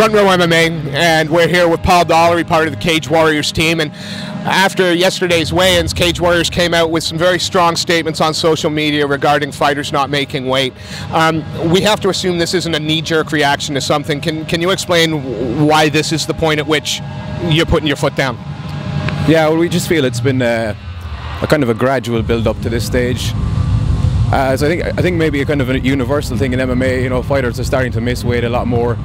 Front Row MMA, and we're here with Paul Dollery, part of the Cage Warriors team. And after yesterday's weigh-ins, Cage Warriors came out with some very strong statements on social media regarding fighters not making weight. We have to assume this isn't a knee-jerk reaction to something. Can you explain why this is the point at which you're putting your foot down? Yeah, well, we just feel it's been a kind of a gradual build-up to this stage. So I think maybe a kind of a universal thing in MMA. You know, fighters are starting to miss weight a lot more.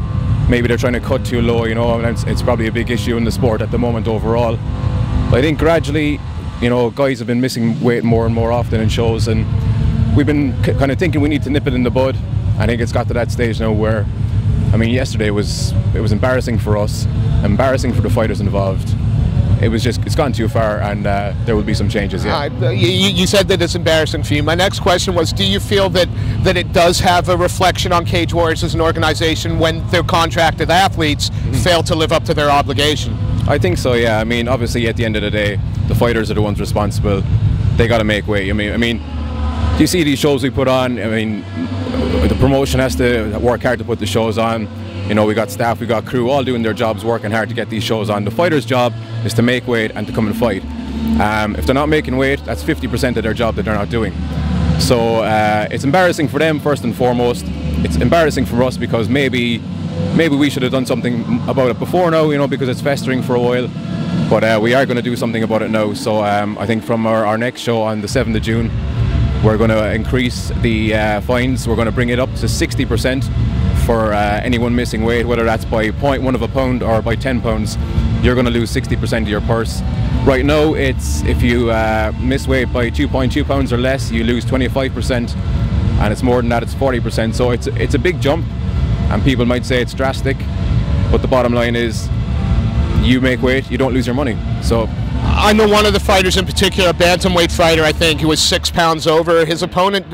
Maybe they're trying to cut too low. You know, and it's probably a big issue in the sport at the moment overall. But I think gradually, you know, guys have been missing weight more and more often in shows, and we've been kind of thinking we need to nip it in the bud. I think it's got to that stage now where, I mean, yesterday it was embarrassing for us, embarrassing for the fighters involved. It's gone too far, and there will be some changes. Yeah. You said that it's embarrassing for you. My next question was, do you feel that it does have a reflection on Cage Warriors as an organization when their contracted athletes fail to live up to their obligation? I think so, yeah. I mean, obviously at the end of the day, the fighters are the ones responsible. They got to make weight. I mean, do you see these shows we put on? I mean, the promotion has to work hard to put the shows on. You know, we got staff, we got crew, all doing their jobs, working hard to get these shows on. The fighter's job is to make weight and to come and fight. If they're not making weight, that's 50% of their job that they're not doing. So it's embarrassing for them first and foremost. It's embarrassing for us because maybe we should have done something about it before now, you know, because it's festering for a while. But we are going to do something about it now. So I think from our next show on the 7th of June, we're going to increase the fines. We're going to bring it up to 60%. For anyone missing weight, whether that's by 0.1 of a pound or by 10 pounds, you're going to lose 60% of your purse. Right now, it's if you miss weight by 2.2 pounds or less, you lose 25%, and it's more than that, it's 40%. So it's a big jump, and people might say it's drastic, but the bottom line is, you make weight, you don't lose your money. So I know one of the fighters in particular, a bantamweight fighter, I think, who was 6 pounds over. His opponent.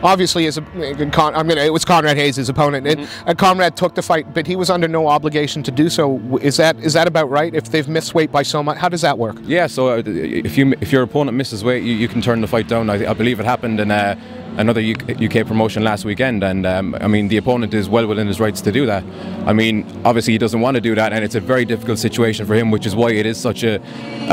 Obviously, it was Conrad Hayes, his opponent, and Conrad took the fight, but he was under no obligation to do so. Is that about right? If they've missed weight by so much, how does that work? Yeah, so if your opponent misses weight, you can turn the fight down. I believe it happened in another UK promotion last weekend, and I mean, the opponent is well within his rights to do that. I mean, obviously he doesn't want to do that, and it's a very difficult situation for him, which is why it is such a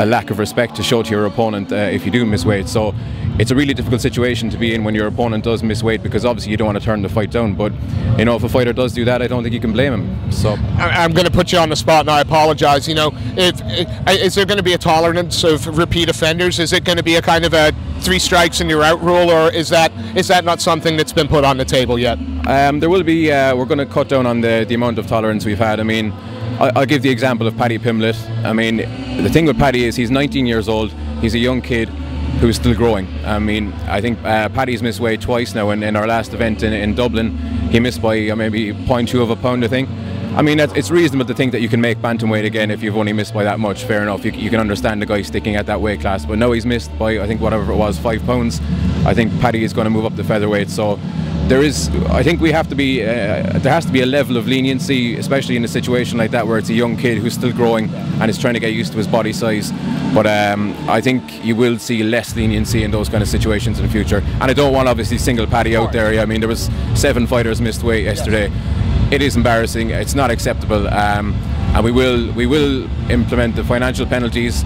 lack of respect to show to your opponent if you do miss weight. So it's a really difficult situation to be in when your opponent does miss weight, because obviously you don't want to turn the fight down. But you know, if a fighter does do that, I don't think you can blame him. So I'm going to put you on the spot, and I apologize. You know, is there going to be a tolerance of repeat offenders? Is it going to be a kind of a 3 strikes and you're out rule, or is that not something that's been put on the table yet? There will be. We're going to cut down on the amount of tolerance we've had. I mean, I'll give the example of Paddy Pimblett. I mean, the thing with Paddy is he's 19 years old. He's a young kid who's still growing. I mean, I think Paddy's missed weight twice now. In our last event in Dublin, he missed by maybe 0.2 of a pound, I think. I mean, it's reasonable to think that you can make bantamweight again if you've only missed by that much. Fair enough. You can understand the guy sticking at that weight class. But now he's missed by, I think, whatever it was, 5 pounds. I think Paddy is going to move up to featherweight. So I think we have to be, there has to be a level of leniency, especially in a situation like that where it's a young kid who's still growing and is trying to get used to his body size. But I think you will see less leniency in those kind of situations in the future. And I don't want obviously single Paddy out there. I mean, there was 7 fighters missed weight yesterday. It is embarrassing. It's not acceptable, and we will implement the financial penalties.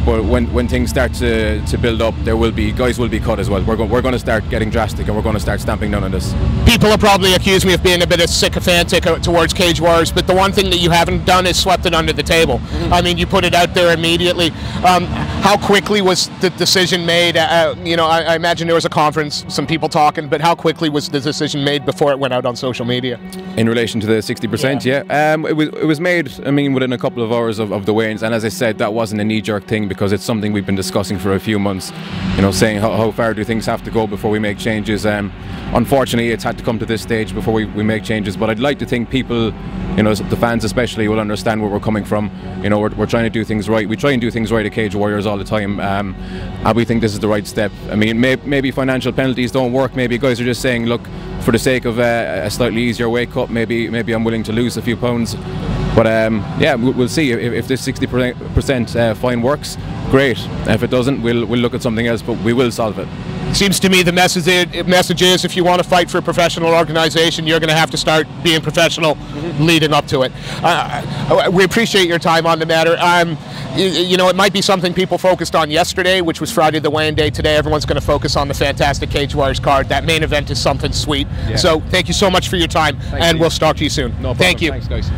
But when things start to build up, guys will be cut as well. We're going to start getting drastic, and we're going to start stamping down on this. People have probably accused me of being a bit of sycophantic towards Cage Warriors, but the one thing that you haven't done is swept it under the table. I mean, you put it out there immediately. How quickly was the decision made? You know, I imagine there was a conference, some people talking, but how quickly was the decision made before it went out on social media? In relation to the 60%, yeah. It was made, I mean, within a couple of hours of the weigh-ins, and as I said, that wasn't a knee-jerk thing, because it's something we've been discussing for a few months, you know, saying how far do things have to go before we make changes. Unfortunately, it's had to come to this stage before we make changes, but I'd like to think people, you know, the fans especially, will understand where we're coming from. You know, we're trying to do things right. We try and do things right at Cage Warriors all the time, and we think this is the right step. I mean, maybe financial penalties don't work. Maybe guys are just saying, look, for the sake of a slightly easier weight cut, maybe I'm willing to lose a few pounds. But yeah, we'll see if this 60% fine works. Great. If it doesn't, we'll look at something else, but we will solve it. Seems to me the message is if you want to fight for a professional organization, you're going to have to start being professional leading up to it. We appreciate your time on the matter. You know, it might be something people focused on yesterday, which was Friday the weigh-in day. Today, everyone's going to focus on the fantastic Cage Warriors card. That main event is something sweet. Yeah. So thank you so much for your time, and we'll talk to you soon. No problem. Thank you. Thanks, guys.